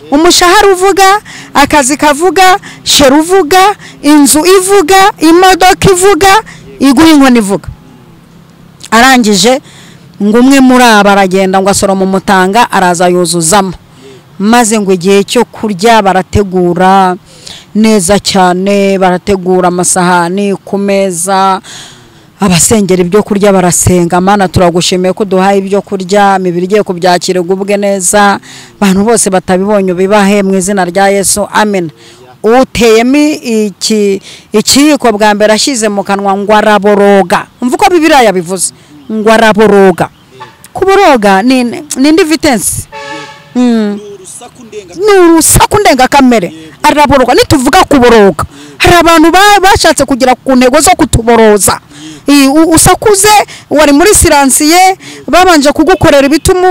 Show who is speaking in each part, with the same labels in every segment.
Speaker 1: umushahara uvuga, akazi kavuga, sheri uvuga, inzu ivuga, imodoka ivuga, iguha inkoni ivuga. Arangije ngo umwe muri aba aragenda ngo asoroma umutanga araza yuzuzamo, maze ngo igihe cyo kurya barategura neza cyane, barategura amasahani ku meza, abasengera ibyo kurya barasenga. Mana turagushimiye ko duhaye ibyo kurya, imibiri igiye kubyakira ubwe neza, abantu bose batabibonye bibahe mu izina rya Yesu, amen. Uteyemi ikiyiko bwa mbere ashize mu kanwa ngo araboroga. Umva uko Bibiliya yabivuze ngo araboroga. Kuboroga ni indi vitence, ni urusaku ndengakamere. Araboroga, nituvuga kuboroga hari abantu bashatse kugira ku ntego zo kutuboroza. Usakuze wari muri siransiye, babanje kugukorera ibituma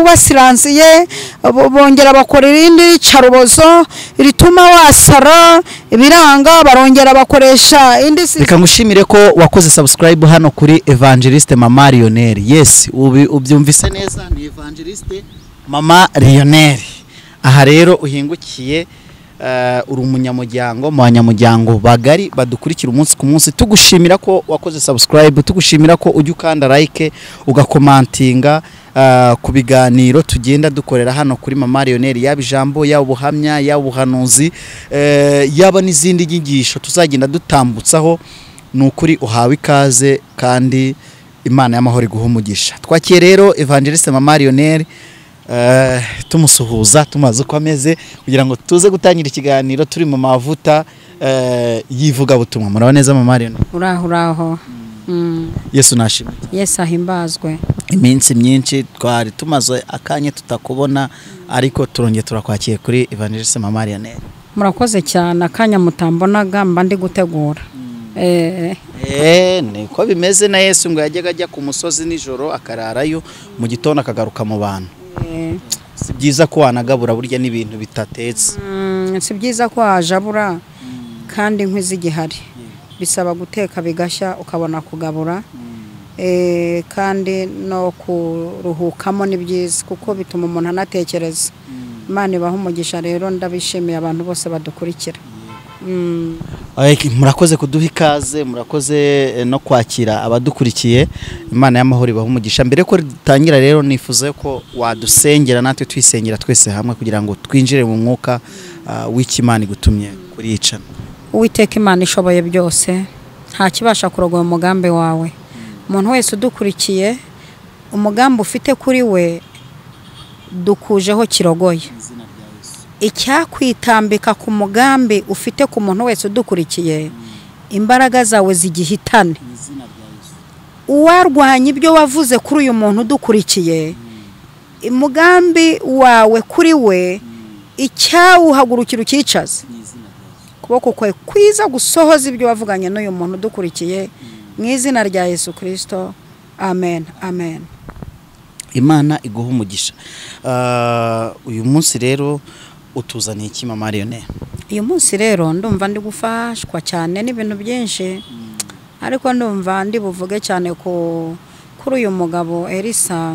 Speaker 1: uba siransiye, bongera bakorera indi carubozo rituma wasara ibiranga, barongera bakoresha indi.
Speaker 2: Reka ngushimire ko wakoze subscribe hano kuri Evangeliste Mama Lionel. Yes, ubyumvise neza, ni Evangeliste Mama Lionel. Aha rero uhingukiye uri umunyamuryango mu banyamuryango bagari badukurikira umunsi ku munsi. Tugushimira ko wakoze subscribe, tugushimira ko ujya ukanda like ugakomantinga ku biganiro tugenda dukorera hano kuri Mama Lionel, yaba ijambo, yaba ubuhamya, yaba ubuhanuzi, yaba n'izindi nyigisho tuzagenda dutambutsaho. Nukuri uhawe ikaze kandi Imana y'amahoro iguha umugisha. Twakiye rero Evangeliste Mama Lionel, tumusuhuza tumaze uko ameze kugira ngo tuze gutangira ikiganiro turi mu mavuta yivuga butumwa. Muraba neza Mama Lionel?
Speaker 1: Uraho.
Speaker 2: Yesu nashimwe.
Speaker 1: Yesu ahimbazwe.
Speaker 2: Iminsi myinshi twari tumaze akanya tutakubona, ariko turongeye turakwakiye kuri Evangeliste Mama Lionel.
Speaker 1: Murakoze cyane, akanya mutambonaga mba ndi gutegura.
Speaker 2: Niko bimeze na Yesu ngo yajyaga ajya ku musozi nijoro akararayo, mu gitondo akagaruka mu bantu. Si byiza ko wanagabura burya n'ibintu bitatetse.
Speaker 1: Si byiza ko wajabura kandi inkwi z'igihari, bisaba guteka bigashya ukabona kugabura. Kandi no kuruhukamo ni byiza kuko bituma umuntu anatekereza. Imana ibaha umugisha rero, ndabishimiye abantu bose badukurikira.
Speaker 2: Murakoze kuduha ikaze, murakoze no kwakira abadukurikiye. Imana y'amahoro ibaha umugisha. Mbere ko dutangira rero nifuza ko wadusengera natwe twisengera twese hamwe kugira ngo twinjire mu mwuka w'Imana igutumye kuri yicana.
Speaker 1: Uwiteka Imana ishoboye byose, nta kibasha kurogoya umugambi wawe. Umuntu wese udukurikiye, umugambi ufite kuri we dukujeho kirogoye. Icyakwitambika ku mugambi ufite ku muntu wese udukurikiye, imbaraga zawe zigihitane. Uwarwanya ibyo wavuze kuri uyu muntu udukurikiye, umugambi wawe kuri we icyawuhagurukira ukicaze. Kuboko kwe kwiza gusohoza ibyo wavuganye n'uyu muntu udukurikiye, mu izina rya Yesu Kristo, amen, amen.
Speaker 2: Imana iguha umugisha. Uyu munsi rero utuzaniye iki Mama Lionel?
Speaker 1: Uyu munsi rero ndumva ndi gufashwa cyane n'ibintu byinshi, ariko ndumva ndi buvuge cyane kuri uyu mugabo Elisa,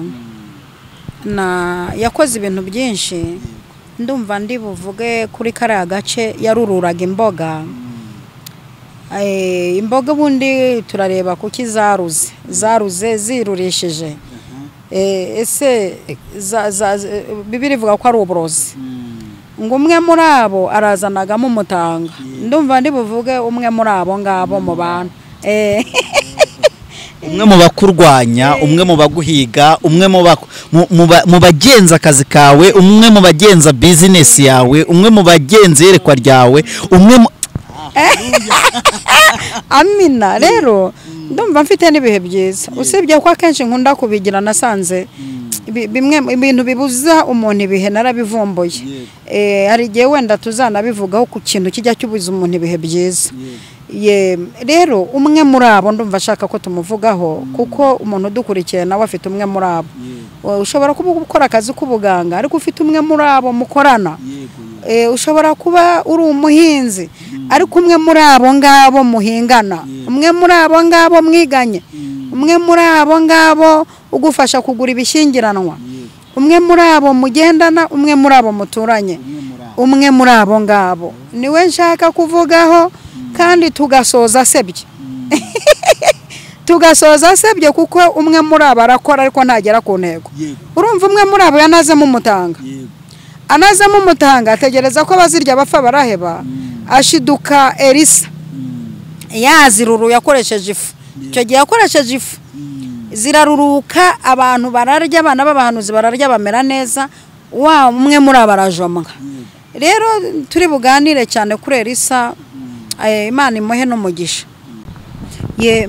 Speaker 1: yakoze ibintu byinshi. Ndumva ndi buvuge kuri kariya gace yarururaga imboga. Imboga bundi turareba kuki zaruze zirurishije. Ese Bibiliya ivuga ko ari uburozi. Ngo umwe muri abo arazanagamo umutanga. Ndumva ndi buvuge umwe muri abo ngabo mu bantu.
Speaker 2: Umwe mu bakurwanya, umwe mu baguhiga, umwe mu bagenza akazi kawe, umwe mu bagenza business yawe, umwe mu bagenza yerekwa ryawe, umwe Amina. Rero ndumva mfite n'ibihe byiza, usibye ko akenshi nkunda kubigira nasanze bimwe ibintu bibuza umuntu ibihe narabivumbuye. Hari igihe wenda tuzanabivugaho ku kintu kijya cyubuza umuntu ibihe byiza. Rero umwe muri abo ndumva ashaka ko tumuvugaho, kuko umuntu udukurikiye nawe afite umwe muri abo. Ushobora kuba ukora akazi k'ubuganga ariko ufite umwe muri abo mukorana. Ushobora kuba uri umuhinzi ariko umwe muri abo ngabo muhingana, umwe muri abo ngabo mwiganye, umwe muri abo ngabo ugufasha kugura ibishyingiranwa,
Speaker 1: umwe muri abo mugendana, umwe muri abo muturanye, umwe muri abo ngabo niwe nshaka kuvugaho, kandi tugasoza asebye tugasoza asebye kuko umwe muri abo arakora ariko ntagera ku ntego. Urumva umwe muri abo yanazemo umutanga, anazemo umutanga ategereza ko bazirya bapfa baraheba, ashiduka Elisa yaziruru yakoresheje ifu. Icyo gihe yakoresheje ifu ziraruruka, abantu bararya, abana b'abahanuzi bararya bamera neza, wa umwe muri abo arajomwa. Rero turi buganire cyane kuri Elisa, Imana imuhe n'umugisha.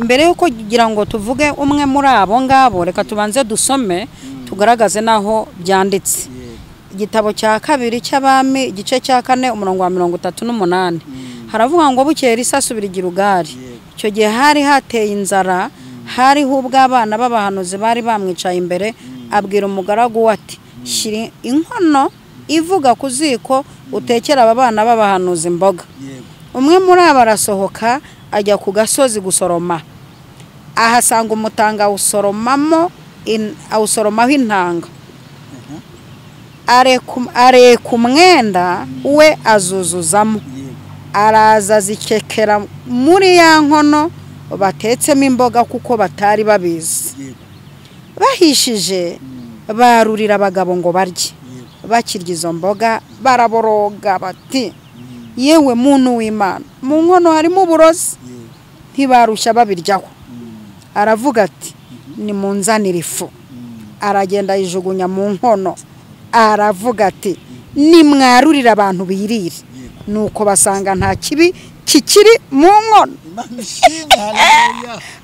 Speaker 1: Mbere yuko kugira ngo tuvuge umwe muri abo ngabo, reka tubanze dusome tugaragaze naho byanditse. Igitabo cya kabiri cy'Abami igice cya 4 umurongo wa 38 haravuga ngo bukeye Elisa asubira i Gilugari. Icyo gihe hari hateye inzara, hari hubwo abana b'abahanuzi bari bamwicaye imbere, abwira umugaragu we ati shyira inkono ivuga ku ziko utekera aba bana b'abahanuzi imboga. Umwe muri abo arasohoka ajya ku gasozi gusoroma, ahasanga umutanga awusoromaho intanga, areka umwenda we azuzuzamo, araza zikekera muri ya nkono batetsemo imboga kuko batari babizi. Bahishije barurira abagabo ngo barye. Bakirya izo mboga baraboroga bati yewe muntu w'Imana, mu nkono harimo uburozi. Ntibarushya babiryaho. Aravuga ati nimunzanire ifu. Aragenda yijugunya mu nkono, aravuga ati nimwarurira abantu birire. Nuko basanga nta kibi kikiri mu nkono.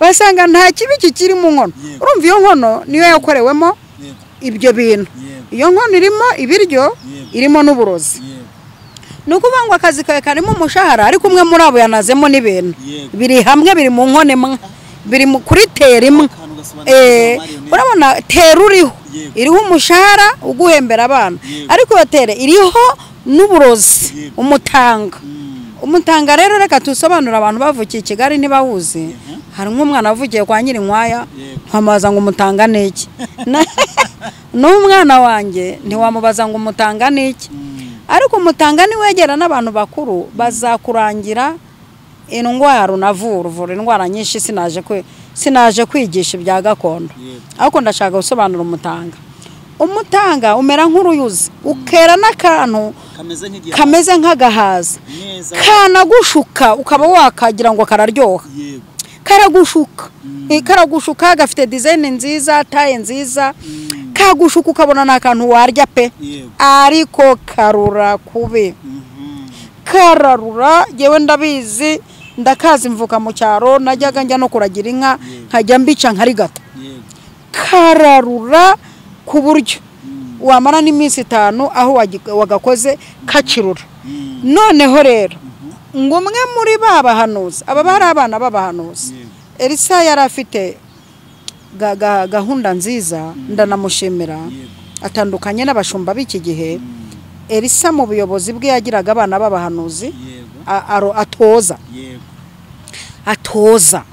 Speaker 1: Basanga nta kibi kikiri mu nkono. Urumva iyo nkono niyo yakorewemo ibyo bintu. Iyo nkono irimo ibiryo, irimo n'uburozi. Nukuvuga ngo akazi kawe karimo umushahara, ariko umwe muri abo yanazemo n'ibintu biri hamwe, biri mu nkone imwe, biri kuri tera imwe. Urabona tera iriho umushahara uguhembera abana, ariko batere iriho n'uburozi, umutanga. Umutanga rero reka tusobanura abantu bavukiye i Kigali ntibawuzi. Hari nk'umwana wavukiye kwa Nyirinkwaya, ntamaza ngo umutanga niki. N'umwana wanjye ntiwamubaza ngo umutanga niki. Ariko umutanga ni wegera n'abantu bakuru bazakurangira indwara unavura indwara nyinshi. Sinaje kwigisha ibya gakondo, ariko ndashaka gusobanura umutanga. Umutanga umera nk'uruyuzi, ukera n'akantu kameze nk'agahaza, kanagushuka ukaba wakagira ngo kararyoha. Karagushuka gafite design nziza, taye nziza, kagushuka ukabona n'akantu warya pe, ariko karura kube. Kararura yewe ndabizi, ndakazi mvuka mu cyaro, najyaga njya no kuragira inka nkajya mbica nkarigata. Kararura ku buryo wamara n'iminsi 5 aho wagakoze kakirura. Noneho rero ngo umwe muri babahanuzi, aba bari abana b'abahanuzi, Elisa yari afite gahunda nziza, ndanamushimira. Atandukanye n'abashumba b'iki gihe. Elisa mu buyobozi bwe yagiraga abana b'abahanuzi atoza.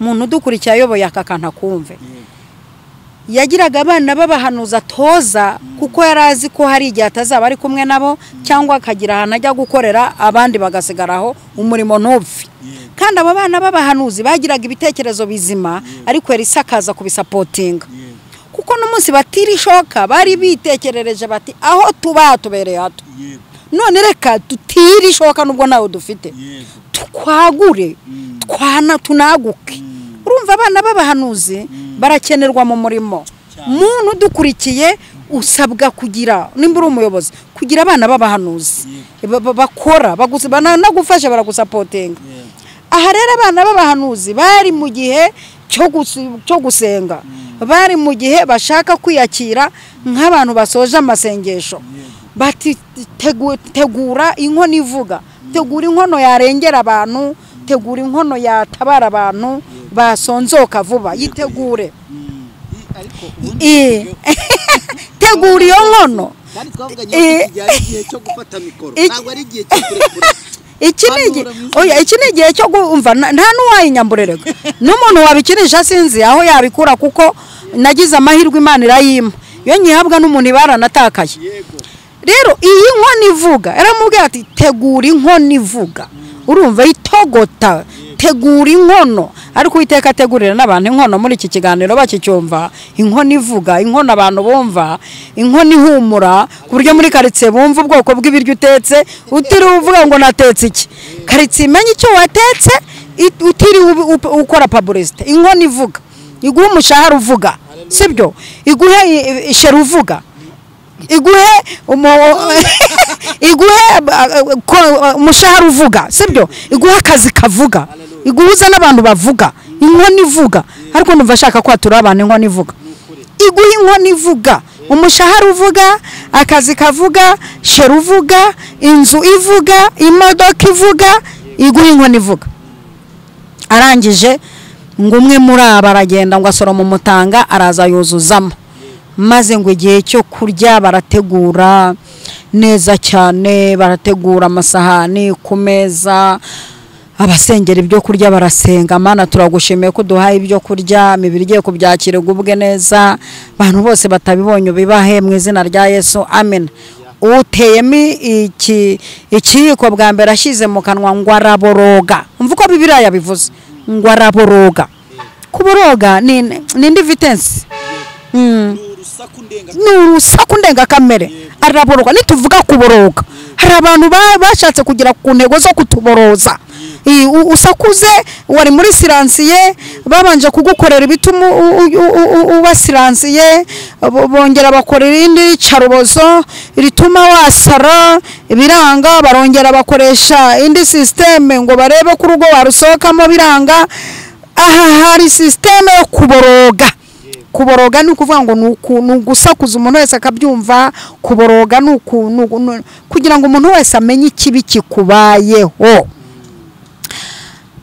Speaker 1: Umuntu udukurikiye ayoboye aka kantu akumve. Yagiraga abana b'abahanuzi atoza, kuko yarazi ko hari igihe atazaba ari kumwe nabo, cyangwa akagira ahantu ajya gukorera abandi bagasigaraho umurimo ntupfe. Kandi abo bana b'abahanuzi bagiraga ibitekerezo bizima, ariko Elisa akaza kubisapotinga. Kuko n'umunsi batirishoka bari bitekerereje bati aho tubereye hato, none reka tutirishoka nubwo nawe dufite, twagure tunaguke. Urumva abana b'abahanuzi barakenerwa mu murimo. Muntu dukurikiye usabwa kugira, nimba uri umuyobozi, kugira abana b'abahanuzi bakora, nagufasha baragusapotinga. Aha rero abana b'abahanuzi bari mu gihe cyo gusenga, bari mu gihe bashaka kwiyakira nk'abantu basoje amasengesho. Bati tegura inkono ivuga, tegura inkono yarengera abantu, tegura inkono yatabara abantu basonzoka vuba, yitegure. Tegura iyo nkono. Iki ni igihe cyo kumva, nta n'uwayinyamburerega n'umuntu wabikinisha sinzi aho yabikura, kuko nagize amahirwe Imana irayima. iyo nyihabwa n'umuntu baranatakaye rero iyi nkono ivuga yaramubwiye ati tegura inkono ivuga urumva itogota tegura inkono ariko Uwiteka ategurira n'abantu inkono muri iki kiganiro bakicyumva inkono ivuga inkono abantu bumva inkono ihumura ku buryo muri karitsiye bumva ubwoko bw'ibiryo utetse utiri uvuga ngo natetse iki karitsiye imenye icyo watetse utiri ukora publicity inkono ivuga iguhe umushahara uvuga sibyo iguhe isheru uvuga iguhe umushahara uvuga sibyo iguhe akazi kavuga iguhuza n'abantu bavuga inkono ivuga ariko numva ashaka kwatura abantu inkono ivuga iguhe inkono ivuga umushahara uvuga akazi kavuga sheru uvuga inzu ivuga imodoka ivuga iguhe inkono ivuga arangije ngo umwe muri aba aragenda ngo asoroma umutanga araza yuzuzamo maze ngo igihe cyo kurya barategura neza cyane barategura amasahani ku meza abasengera ibyo kurya barasenga mana turagushimiye ko duhaye ibyo kurya imibiri igiye kubyakira ubwe neza abantu bose batabibonye bibahe mu izina rya Yesu amen uteyemo ikiyiko bwa mbere ashyize mu kanwa ngo araboroga umva uko Bibiliya yabivuze ngo araboroga kuboroga ni indi vitence ni urusaku ndengakamere araboroga nituvuga kuboroga hari abantu bashatse kugira ku ntego zo kutuboroza usakuze wari muri siransiye babanje kugukorera ibituma uba siransiye bongera bakorera indi carubozo rituma wasara biranga barongera bakoresha indi systeme ngo barebe ku rugo warusohokamo biranga aha hari systeme yo kuboroga kuboroga ni ukuvuga ngo nugusakuza umuntu wese akabyumva kuboroga kugira ngo umuntu wese amenye ikibi kikubayeho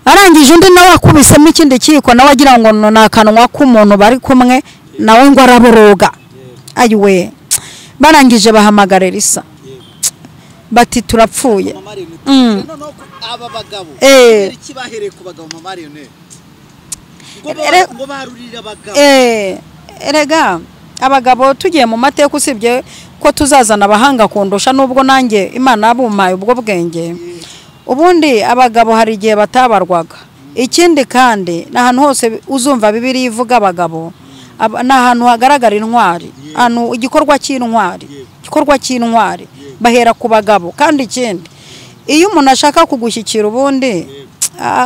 Speaker 1: arangije undi nawe akubisemo ikindi kiko nawe agira ngo nakanwa k'umuntu bari kumwe nawe ngo araboroga ayiwe barangije bahamagara Elisa bati turapfuye
Speaker 2: aba bagabo iki bahereye ku bagabo mama Lionel ngo barurira abagabo
Speaker 1: erega abagabo tugiye mu mateka usibye ko tuzazana abahanga kundusha nubwo nanjye Imana yabumpaye ubwo bwenge ubundi abagabo hari igihe batabarwaga ikindi kandi n'ahantu hose uzumva Bibiliya ivuga abagabo n'ahantu hagaragara intwari hano igikorwa cy'intwari bahera ku bagabo kandi ikindi iyo umuntu ashaka kugushyikira ubundi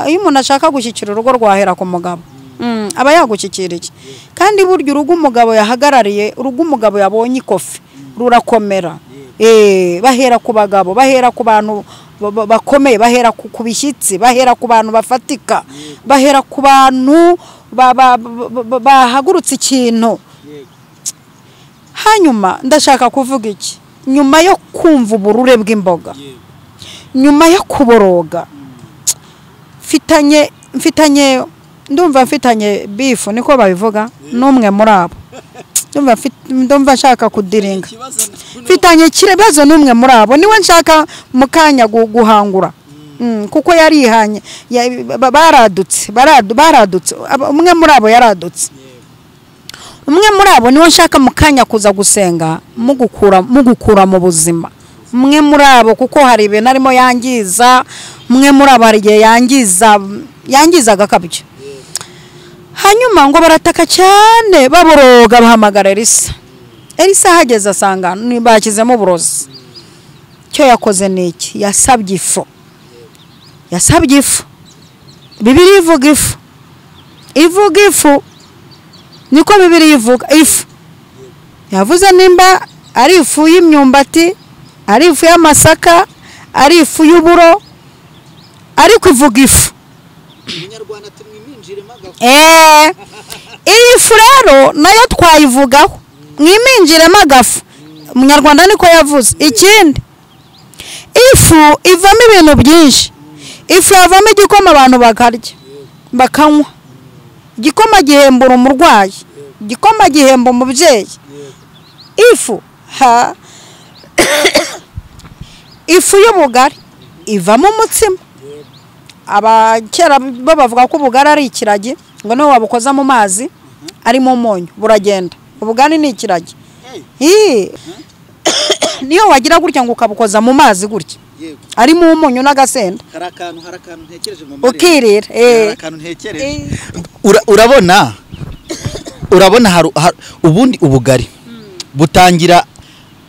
Speaker 1: iyo umuntu ashaka gushyikira urugo rwahera ku mugabo aba yagushyikira iki kandi burya urugo umugabo yahagarariye urugo umugabo yabonye ikofi rurakomera bahera ku bagabo bahera ku bantu bakomeye bahera ku bishyitsi bahera ku bantu bafatika bahera ku bantu bahagurutse ikintu hanyuma ndashaka kuvuga iki nyuma yo kumva uburure bw'imboga nyuma yo kuboroga ndumva mfitanye bifu niko babivuga n'umwe muri abo ndumva nshaka kudiringa mfitanye ikibazo n'umwe muri abo niwe nshaka mukanya guhangura kuko yarihanye baradutse umwe muri abo yaradutse umwe muri abo niwe nshaka mukanya kuza gusenga mugukura mu buzima umwe muri abo kuko hari ibintu arimo yangiza umwe muri abo hari igihe yangiza agakabyo hanyuma ngo barataka cyane baboroga bahamagara Elisa hageze asanga bashyizemo uburozi cyo yakoze niki yasabye ifu Bibiliya ivuga ifu niko Bibiliya ivuga ifu yavuze nimba ari ifu y'imyumbati ari ifu y'amasaka ari ifu y'uburo ariko ivuga ifu
Speaker 2: umunyarwanda tumwiminjire magafu
Speaker 1: iyi fu rero nayo twayivugaho mwiminjire magafu umunyarwanda niko yavuze ikindi ifu ivamo ibintu byinshi ifu yavamo igikoma abantu bakarya bakanywa igikoma gihembura umurwayi igikoma gihemba umubyeyi ifu ifu y'ubugari ivamo umutsima abakera bavuga ko ubugari ari ikiragi ngo niwe wabukoza mu mazi arimo umunyu buragenda ubugari ni ikiragi niyo wagira gutya ngo ukabukoza mu mazi gutya arimo umunyu n'agasenda
Speaker 2: harakantu ntekereje mu
Speaker 1: ukirira
Speaker 2: harakantu ntekereje urabona ubundi ubugari butangira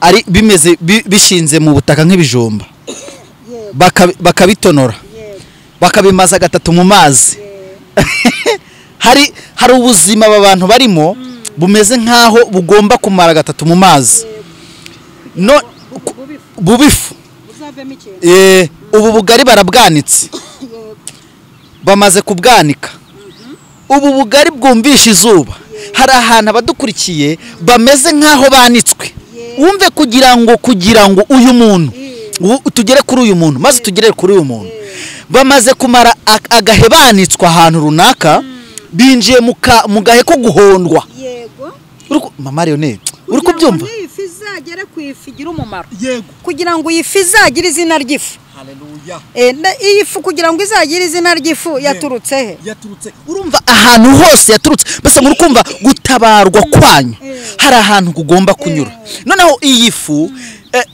Speaker 2: ari bimeze bishinze mu butaka nk'ibijumba bakabitonora bakabimaza gatatu mu mazi hari ubuzima abantu barimo bumeze nkaho bugomba kumara gatatu mu mazi no bubifu ubu bugari barabwanitse bamaze kubwanika ubu bugari bwumvisha izuba hari ahantu abadukurikiye bameze nkaho banitswe wumve kugira ngo uyu muntu tugere kuri uyu muntu maze tugere kuri uyu muntu bamaze kumara agahe banitswe ahantu runaka binjiye mu gahe ko guhondwa mama Lionel uri kubyumva
Speaker 1: ifi izagere ku ifi igira umumaro kugira ngo iyi fi izagire izina ry'ifu iyi fu kugira ngo izagire izina ry'ifu yaturutse he
Speaker 2: urumva ahantu hose yaturutse basa ngo urukumva gutabarwa kwanyu hari ahantu kugomba kunyura noneho iyi fu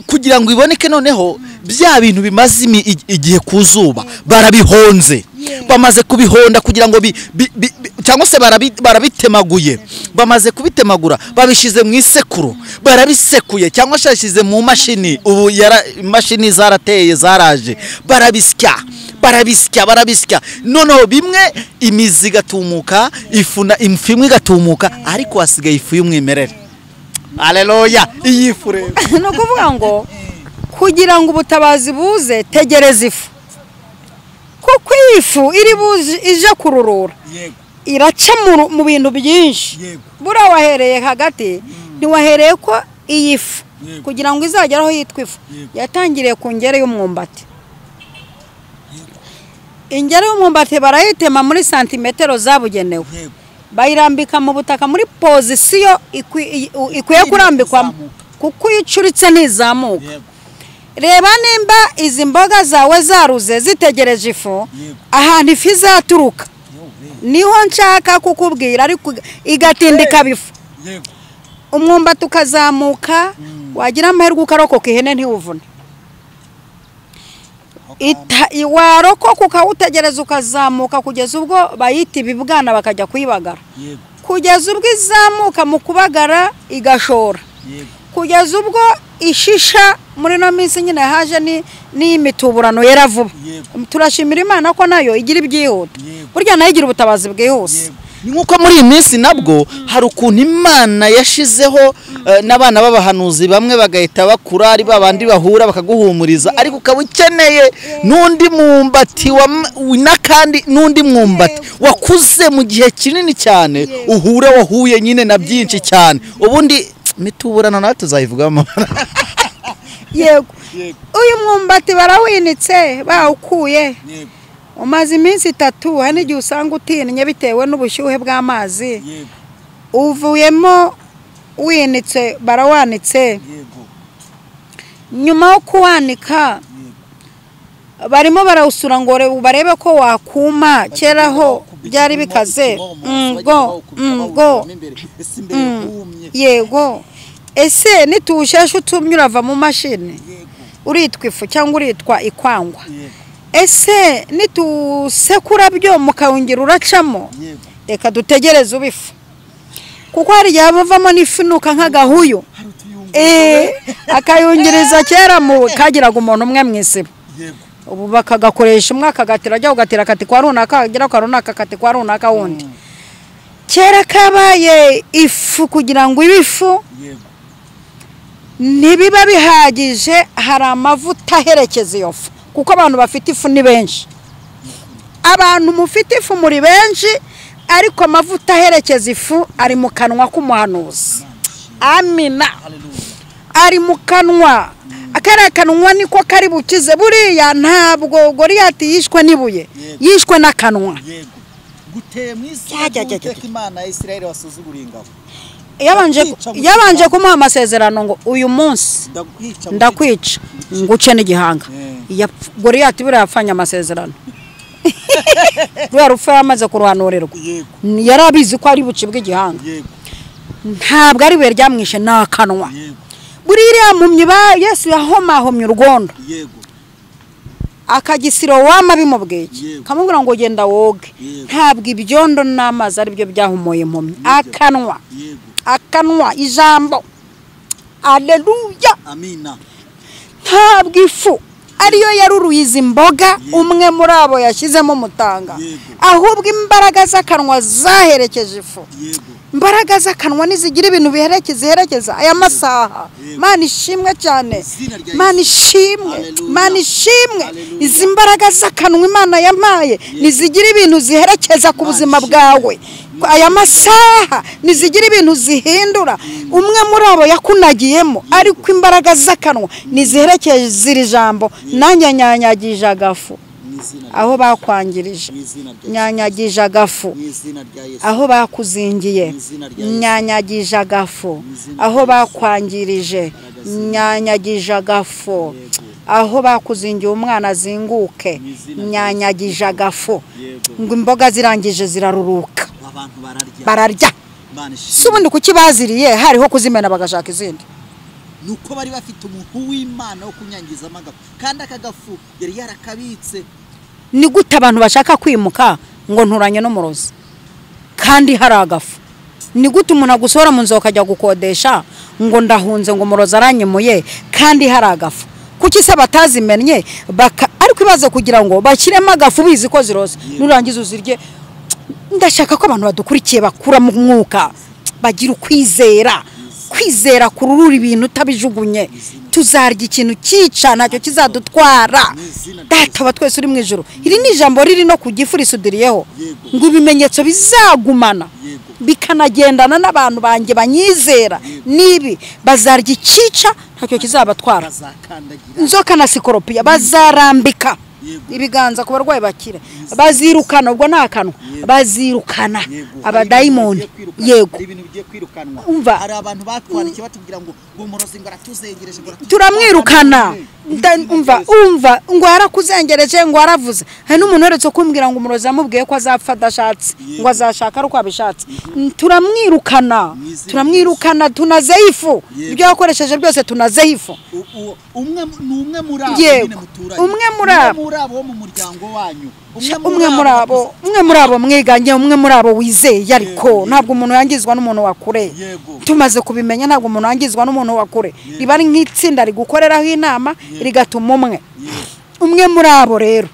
Speaker 2: kugira ngo iboneke noneho bya bintu bimaze igihe ku zuba barabihonze bamaze kubihonda kugira ngo cyangwa se barabitemaguye bamaze kubitemagura babishize mu isekuru barabisekuye cyangwa se bashyize mu mashini ubu imashini zarateye zaraje barabisya noneho bimwe imizi igatumuka ifu imwe igatumuka ariko hasigaye ifu y'umwimerere Haleluya iyi fu rero
Speaker 1: no kuvuga ngo kugira ngo ubutabazi buze tegereza ifu kuko ifu iri buze ije kururura iraca mu bintu byinshi bura wahereye hagati ntiwahereye ko iyi fu kugira ngo izageraho yitwa ifu yatangiriye ku ngere y'umwumbati ingere y'umwumbati barayitema muri santimetero zabugenewe bayirambika mu butaka muri pozisiyo ikwiye kurambikwamo kuko icuritse ntizamuka reba nimba izi mboga zawe zaruze zitegereje ifu ahantu ifu izaturuka niho nshaka kukubwira ariko igatindika bifu umwumbati ukazamuka wagira amahirwe ukarokoka ihene ntiwuvune warokoka ukawutegereza ukazamuka kugeza ubwo bayita ibibwana bakajya kuyibagara kugeza ubwo izamuka mu kubagara igashora kugeza ubwo ishisha muri no minsi nyine haje n'imituburano yera vuba turashimira Imana ko nayo igira ibyihuta burya nayo igira ubutabazi bwihuse
Speaker 2: ni nkuko muri iyi minsi nabwo hari ukuntu Imana yashizeho n'abana b'abahanuzi bamwe bagahita bakura ari babandi bahura bakaguhumuriza ariko ukaba ukeneye n'undi mwumbati n'akandi n'undi mwumbati wakuze mu gihe kinini cyane wahuye nyine na byinshi cyane ubundi mituburana nawe tuzayivugamo
Speaker 1: yego uyu mwumbati barawinitse bawukuye umaze iminsi 3 hari n'igihe usanga utinnye bitewe n'ubushyuhe bw'amazi uvuyemo winitse barawanitse nyuma yo kuwanika barimo barawusura ngo barebe ko wakuma keraho byari bikaze yego ese nituwusheshe utumye urava mu mashini uritwa ifu cyangwa uritwa ikwangwa ese nitusekura byo mukawongera uracamo reka dutegereze ubifu kuko hari igihe bavamo n'ifunuka nk'agahuyo akayongereza kera mu kagiraga umuntu umwe mu isibo ubu bakagakoresha umwaka gatira ajya ugatira kati kwa runaka agira kwa runaka kati kwa runaka wundi kera kabaye ifu kugira ngo ibifu nibiba bihagije hari amavuta aherekeza iyo fu kuko abantu bafite ifu ni benshi abantu mufite ifu muri benshi ariko amavuta aherekeza ifu ari mu kanwa k'umuhanuzi amina ari mu kanwa akara kanwa niko kari bukize buriya ntabwo Goliyati yishwe nibuye yishwe n'akanwa
Speaker 2: guteye mu isi Imana ya Isirayeli wasuzuguriye ingabo
Speaker 1: yabanje kumuha amasezerano ngo uyu munsi ndakwica nguce n'igihanga Goliyati buriya yapfanye amasezerano rwa rupfa yamaze kuruhanurerwa yarabizi ko ari bucibwe igihanga ntabwo ari we ryamwishe nakanwa buriya mumyi ba Yesu yahomahomye urugondo akagisiro wama bimubwiye kamubwira ngo genda woge ntabwo ibyondo n'amazi ari byo byahumoye impumyi akanwa ijambo Alleluya amina ntabwo ifu ariyo yaruruyiza imboga umwe muri abo yashyizemo umutanga ahubwo imbaraga z'akanwa zaherekeje ifu imbaraga z'akanwa nizigira ibintu biherekeza aya masaha Mana ishimwe cyane Mana ishimwe izi mbaraga z'akanwa Imana yamaye nizigira ibintu ziherekeza ku buzima bwawe aya masaha nizigira ibintu zihindura umwe muri abo yakunagiyemo ariko imbaraga z'akanwa niziherekeza ziri jambo nanjye nyanyagije agafu aho bakwangirije nyanyagije agafu aho bakuzingiye nyanyagije agafu aho bakwangirije nyanyagije agafu aho bakuzingiye umwana azinguke nyanyagije agafu ngo imboga zirangije ziraruruka bararya si ubundi kuki baziriye hariho kuzimena bagashaka izindi
Speaker 2: nuko bari bafite umuntu w'Imana wo kunyangiza amagafu kandi akagafu yari yarakabitse
Speaker 1: ni gute abantu bashaka kwimuka ngo nturanye n'umurozi kandi hari agafu ni gute umuntu agusohora mu nzu akajya gukodesha ngo ndahunze ngo umurozi aranyemuye kandi hari agafu kuki se batazimenye ariko ibaze kugira ngo bashyiremo agafu bizi ko ziroze nurangiza uzirye ndashaka ko abantu badukurikiye bakura mu mwuka bagira ukwizera kururura ibintu utabijugunye tuzarya ikintu cyica ntacyo kizadutwara data wa twese uri mu ijuru iri ni ijambo riri no kugifu risudiriyeho ngo ibimenyetso bizagumana bikanagendana n'abantu banjye banyizera nibi bazarya icyica ntacyo kizabatwara inzoka na sikoropiya bazarambika ibiganza ku barwayi bakire bazirukana ubwo nakanwa bazirukana abadayimoni yego umva
Speaker 2: hari abantu batwanikiye batubwira ngo umurozi ngo aratuzengereje
Speaker 1: turamwirukana umva ngo yarakuzengereje ngo aravuze hari n'umuntu uretse kumbwira ngo umurozi amubwiye ko azapfa adashatse ngo azashaka ari uko abishatse turamwirukana tunazeho ifu ibyo yakoresheje byose tunazeho ifu
Speaker 2: umwe muri abo mu muryango wanyu
Speaker 1: umwe muri abo mwiganye umwe muri abo wizeye ariko ntabwo umuntu yangizwa n'umuntu wakure tumaze kubimenya ntabwo umuntu yangizwa n'umuntu wakure riba ari nk'itsinda rigukoreraho inama rigatuma umwe muri abo rero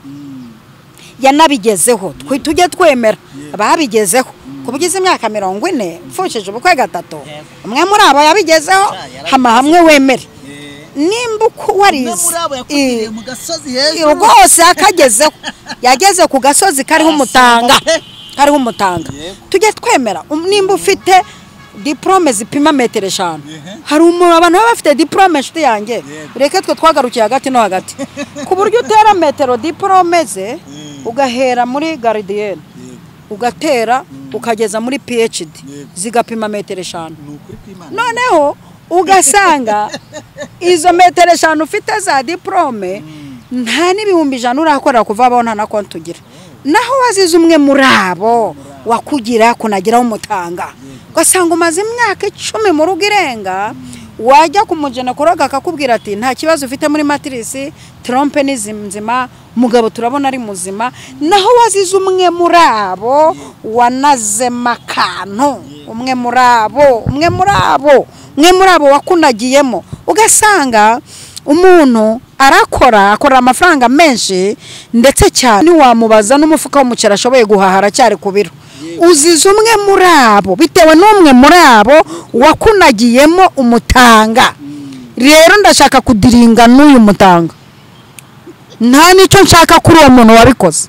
Speaker 1: yanabigezeho tujye twemera ababigezeho kubugize imyaka 40 mfushije ubukwe gatatu umwe muri abo yabigezeho hamwe wemere nimba uko warize rwose akagezeho yageze ku gasozi kariho umutanga tujye twemera nimba ufite diplome zipima metero 5 hari abantu baba bafite diplome nshuti yanjye reka twe twagarukiye hagati no hagati ku buryo utera metero diplome ze ugahera muri gardienne ugatera ukageza muri PhD zigapima metero 5 noneho ugasanga izo metero 5 ufite za diplome nta n'ibihumbi 100 urakorera kuva abona na konti ugira naho wazize umwe muri abo wakugira kunagira umutanga ugasanga umaze imyaka 10 mu rugo irenga wajya kumujena koroga akakubwira ati nta kibazo ufite muri matrisi trompe nizimzima mugabo turabona ari muzima naho wazize umwe muri abo wanaze makano umwe muri abo wakunagiyemo ugasanga umuntu akora amafaranga menshi ndetse cyane wamubaza n'umufuka w'umuceri ashoboye guhahara cyari ku biro uzize umwe muri abo bitewe n'umwe muri abo wakunagiyemo umutanga rero ndashaka kudiringa n'uyu mutanga nta nicyo nshaka kuri uwo muntu wabikoze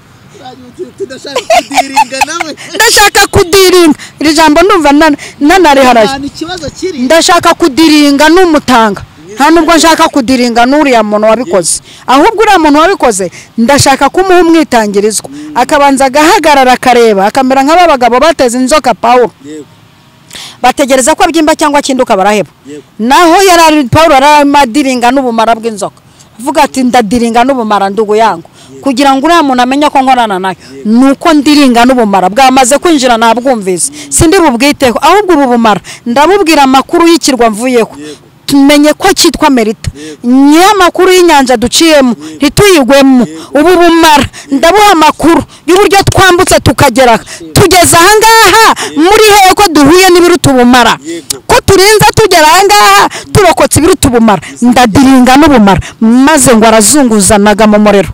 Speaker 1: ndashaka kudiringa iri jambo ndumva nanariharaje ndashaka kudiringa n'umutanga nta nubwo nshaka kudiringa n'uriya muntu wabikoze ahubwo uriya muntu wabikoze ndashaka kumuha umwitangirizwa akabanza agahagarara akareba akamera nk'abagabo bateze inzoka Pawulo bategereza ko abyimba cyangwa kinduka baraheba naho yarari Pawulo aramadiringa n'ubumara bw'inzoka kuvuga ati ndadiringa n'ubumara ndugu yangu kugira ngo uriya muntu amenye ko nkorana nayo nuko ndiringa n'ubumara bwamaze kwinjira nabwumvise sindi bubwiteho ahubwo ubu bumara ndabubwira amakuru y'ikirwa mvuyeho tumenye ko cyitwa Merita niyo makuru y'inyanja duciyemo ntituyigwemo ubu bumara ndabuha amakuru y'uburyo twambutse tukagera tugeze ahangaha muri hehe ko duhuye n'ibiruta ubumara ko turenza tugera ahangaha turokotse ibiruta ubumara ndadiringa n'ubumara maze ngo arazunguzanaga mu muriro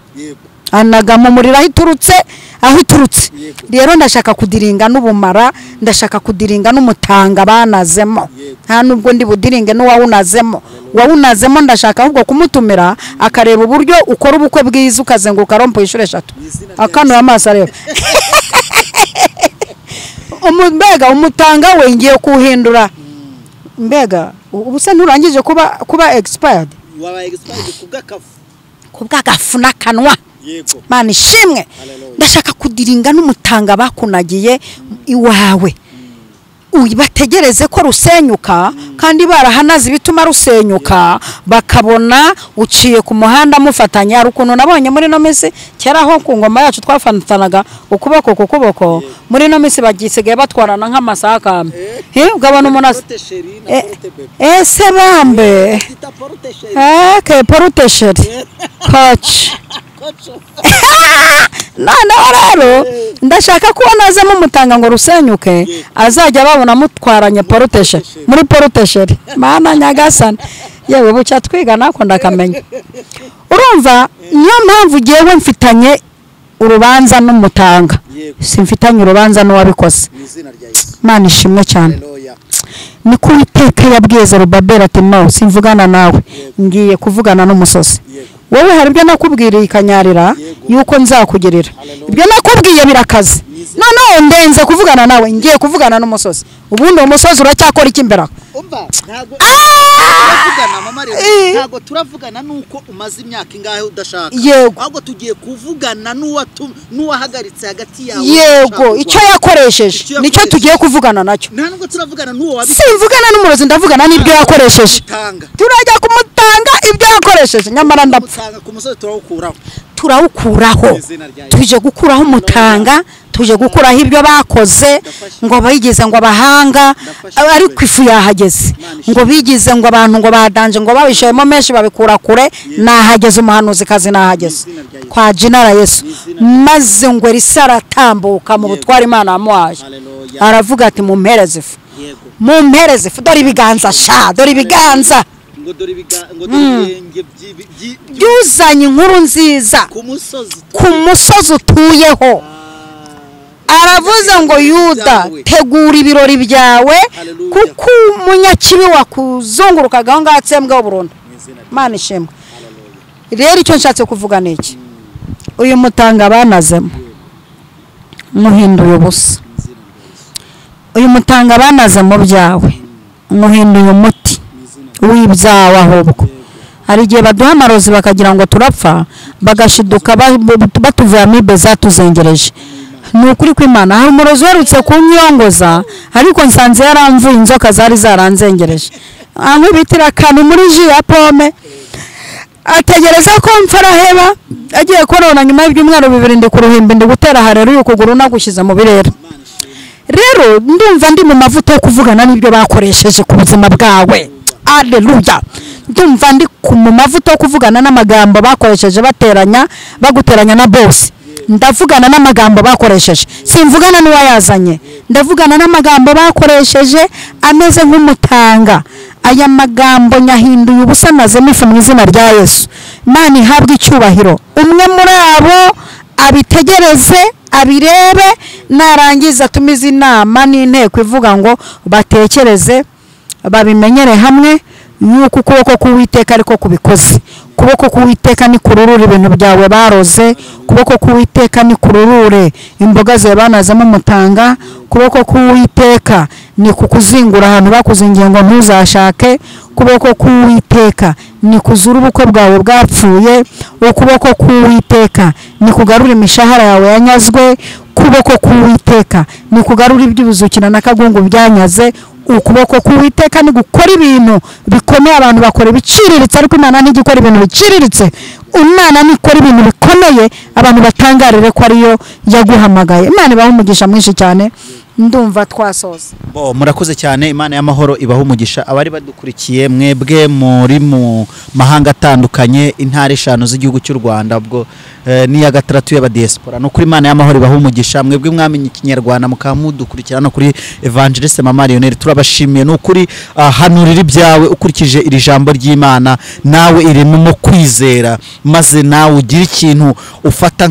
Speaker 1: anagama umuriro aho iturutse rero ndashaka kudiringa n'ubumara ndashaka kudiringa n'umutanga banazemo nta nubwo ndi budiringe n'uwawunazemo ndashaka ahubwo kumutumira akareba uburyo ukora ubukwe bwiza ukazenguruka rompo inshuro 3 akanuye amaso areba mbega umutanga we ngiye kuhindura mbega ubuse nturangije kuba expired
Speaker 2: waba expired
Speaker 1: kubw'agafu n'akanwa Mana ishimwe ndashaka kudiringa n'umutanga bakunagiye iwawe bategereze ko rusenyuka kandi barahanaze bituma rusenyuka bakabona uciye ku muhanda mufatanya rukuno nabonye muri no misi kera ho ku ngoma yacu twafatanaga ukuboko ku kuboko muri no misi bagisigaye batwarana nk'amasaka ugabana umuntu ese bambe ke porutesheri coach none rero ndashaka kubonazemo umutanga ngo rusenyuke azajya babona mutwaranye poruteshe muri porutesheri mana nyagasana yewe bucya twiga nako ndakamenya urumva niyo mpamvu giyewe mfitanye urubanza n'umutanga simfitanye urubanza n'uwabikoze Mana ishimwe cyane niko Uwiteka yabwiye Zerubabeli ati no simvugana nawe ngiye kuvugana n'umusozi wowe hari ibyo nakubwiriye ikanyarira yuko nzakugerera ibyo nakubwiye birakaze none ndenze kuvugana nawe ngiye kuvugana n'umusozi ubundi umusozi uracyakora iki imbere
Speaker 2: ntago turavugana nuko umaze imyaka ingahe udashaka ahubwo tugiye kuvugana n'uwahagaritse hagati yawe
Speaker 1: yego icyo yakoresheje nicyo tugiye kuvugana nacyo
Speaker 2: ntabwo turavugana n'uwo wabikoze
Speaker 1: simvugana n'umurozi ndavugana n'ibyo yakoresheje turajya kumutanga ibyo yakoresheje nyamara ndapfa
Speaker 2: ku musozi
Speaker 1: turawukuraho tuje gukuraho umutanga tuje gukuraho ibyo bakoze ngo bayigize ngo abahanga ariko ifu yahageze ngo bigize ngo abantu ngo badanje ngo babishayemo menshi babikura kure nahageze umuhanuzi kazi nahageze kwa Jinara Yesu maze ngo risaratambuka mu butwara Imana amuhaye aravuga ati mumpereze ifu dore ibiganza dore ibiganza byuzanye inkuru nziza ku musozi utuyeho aravuze ngo Yuda tegura ibirori byawe kuko umunyakibi wakuzungurukaga aho ngaho atsembweho burundu Mana ishimwe rero icyo nshatse kuvuga ni iki uyu mutanga banazemo muhinduye ubusa uyu mutanga banazemo byawe muhinduye umuti w'ibyawe ahubwo hari igihe baduha amarozi bakagira ngo turapfa bagashiduka batuvuye amibe zatuzengereje ni ukuri kw'Imana hari umurozi uherutse kunyongoza ariko nsanze yaramvuye inzoka zari zaranzengereje ankubitira akantu muri ji ya pome ategereza ko mfaraheba agiye korona nyuma y'ibyumweru 2 ndi ku ruhimbi ndi gutera hareruye ukuguru nagushyize mu birere rero ndumva ndi mu mavuta yo kuvugana n'ibyo bakoresheje ku buzima bwawe Alleluya ndumva ndi mu mavuta yo kuvugana n'amagambo bakoresheje baguteranya na boss ndavugana n'amagambo bakoresheje simvugana n'uwayazanye ndavugana n'amagambo bakoresheje ameze nk'umutanga aya magambo nyahinduye ubusa nazemo ifu mu izina rya Yesu Imana ihabwe icyubahiro umwe muri abo abitegereze abirebe narangiza tumize inama n'inteko ivuga ngo batekereze babimenyere hamwe yuko ukuboko k'Uwiteka ariko kubikoze kuboko k'Uwiteka ni kururura ibintu byawe baroze kuboko k'Uwiteka ni kururure imboga ze banazamo umutanga kuboko k'Uwiteka ni kukuzingura ahantu bakuzingiye ngo ntuzashake kuboko k'Uwiteka ni kuzura ubukwe bwawe bwapfuye ukuboko k'Uwiteka ni kugarura imishahara yawe yanyazwe kuboko k'Uwiteka ni kugarura iby'ubuzukina n'akagungu byanyaze ukuboko k'Uwiteka ni gukora ibintu bikomeye. Abantu bakora ibiciriritse ariko Imana ntigikora ibintu biciriritse. Imana nikora ibintu bikomeye abantu batangarire ko ariyo yaguhamagaye. Imana ibaha umugisha mwinshi cyane. Ndumva twasoza.
Speaker 2: Murakoze cyane. Imana y'amahoro ibaha umugisha. Abari badukurikiye mwebwe muri mu mahanga atandukanye, intara 5 z'igihugu cy'u Rwanda, ubwo niya gatandatu y'aba diaspora. No kuri Imana y'amahoro ibaha umugisha. Mwebwe mwamenye Ikinyarwanda mukamudukurikira no kuri Evangeliste Mama Lionel, turabashimiye. No kuri hanurira ibyawe ukurikije iri jambo ry'Imana, nawe irimo mu kwizera, maze nawe ugira ikintu ufata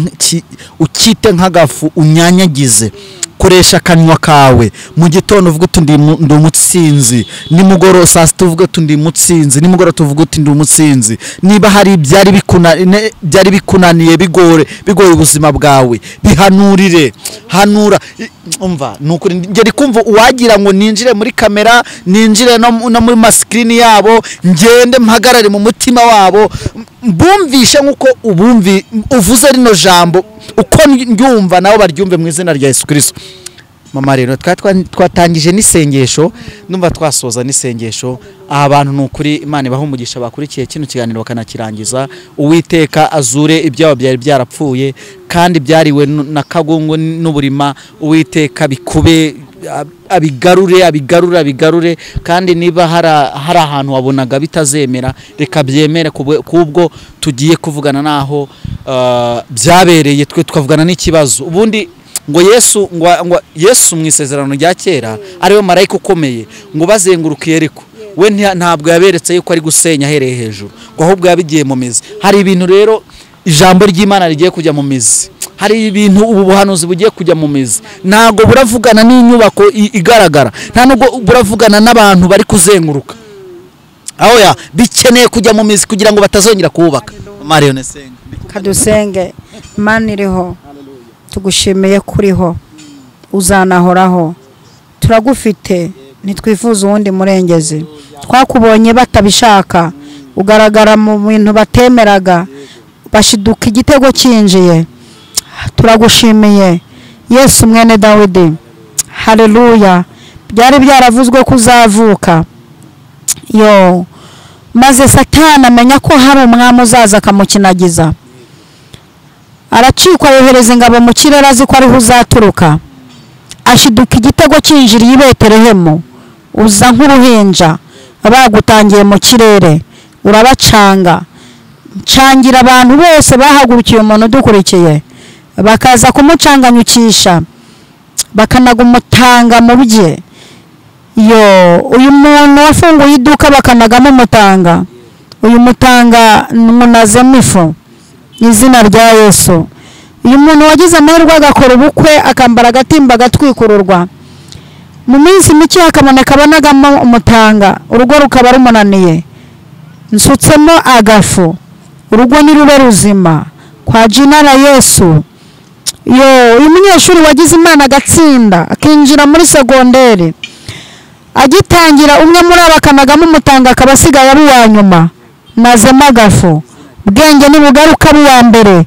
Speaker 2: ukite nk'agafu unyanyagize. Koresha akanwa kawe mu gitondo uvuga uti ndi umutsinzi, nimugoroba saa sita uvuga uti ndi umutsinzi, nimugoroba tuvuga uti ndi umutsinzi. Niba hari byari bikunaniye bigoye ubuzima bwawe, bihanurire. Hanura. Umva nukuri ngeri kumva uwagira ngo ninjire muri kamera, ninjire no muri maskrini yabo, ngende mpagarare mu mutima wabo, bumvishe nkuko uvuze rino jambo uko ndyumva nabo baryumve mu izina rya Yesu Kristo. Mama rero twatangije n'isengesho, ndumva twasoza n'isengesho. Abantu nukuri Imana ibaha umugisha bakurikiye kino kiganiro bakanakirangiza. Uwiteka azure ibyabo byari byarapfuye kandi byariwe na kagungu n'uburima. Uwiteka bikube abigarure kandi niba hari ahantu wabonaga bitazemera, reka byemere kubwo tugiye kuvugana naho byabereye, twe tukavugana n'ikibazo. Ubundi ngo Yesu mu isezerano rya kera ariwe marayika ukomeye, ngo bazengurukiye ariko we ntabwo yaberetse yuko ari gusenya ahereye hejuru, ngo ahubwo yabigiye mu mizi. Hari ibintu rero ijambo ry'Imana rigiye kujya mu mizi. Hari ibintu ubu buhanuzi bugiye kujya mu mizi. Ntago buravugana n'inyubako igaragara, nta nubwo buravugana n'abantu bari kuzenguruka. Aho ya bikeneye kujya mu mizi kugira ngo batazongera kubaka. Marion Senga
Speaker 1: kadusenge. Imana iriho, tugushimiye kuriho, uzanahoraho, turagufite, ntitwifuza uwundi murengezi. Twakubonye batabishaka, ugaragara mu bintu batemeraga, bashiduka igitego cyinjiye. Turagushimiye Yesu mwene Dawidi. Haleluya. Byari byaravuzwe kuzavuka, maze Satani amenya ko hari umwami uzaza akamukinagiza. Aracikwa yohereza ingabo mu kirere azi ko ariho uzaturuka. Ashiduka igitego cyinjiriye i Betelehemu, uza nk'uruhinja, bagutangiye mu kirere, urabacanga. Ncangira abantu bose bahagurukiye umuntu dukurikiye, bakaza kumucanganyukisha, bakanagumutanga mu bye. Uyu muntu wafunguye iduka bakanagamo umutanga, uyu mutanga munazemo ifu izina rya Yesu. Uyu muntu wagize amahirwe agakora ubukwe akambara agatimba gatwikururwa, mu minsi mike akaboneka banagamo umutanga, urugo rukaba rumunaniye, nsutsemo agafu, urugo ni rube ruzima kwa jina la Yesu. Uyu munyeshuri wagize Imana agatsinda akinjira muri segonderi, agitangira umwe muri abakanagamo umutanga akaba asigaye ari uwa nyuma, nazemo agafu, bwenge nibugaruka ari uwa mbere.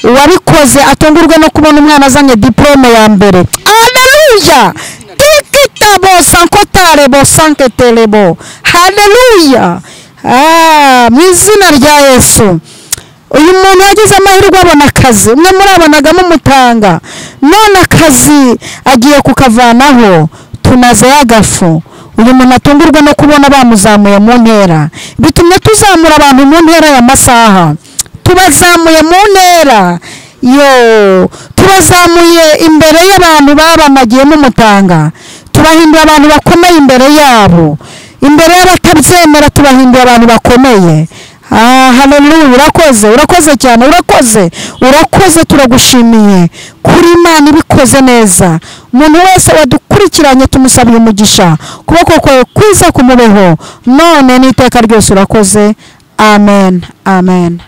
Speaker 1: Uwabikoze atungurwe no kubona umwana azanye diplome ya mbere. Haleluya. Tikitabo sankotare bo sanketelebo. Haleluya. Mu izina rya Yesu. Uyu muntu yagize amahirwe abona akazi, umwe muri abanagamo umutanga, none akazi agiye kukavanaho, tunaze y'agafu. Uyu muntu atungurwa no kubona bamuzamuye mu ntera, bitumye tuzamura abantu mu ntera y'amasaha. Tubazamuye mu ntera, tubazamuye imbere y'abantu babamagiyemo umutanga, tubahindura abantu bakomeye imbere yabo, imbere y'abatabyemera tubahindura abantu bakomeye. Haleluya. Urakoze cyane, urakoze. Turagushimiye kuri Imana ibikoze neza. Umuntu wese wadukurikiranye tumusabiye umugisha, kuboko kwawe kwiza kumubeho none n'iteka ryose. Urakoze. Amen.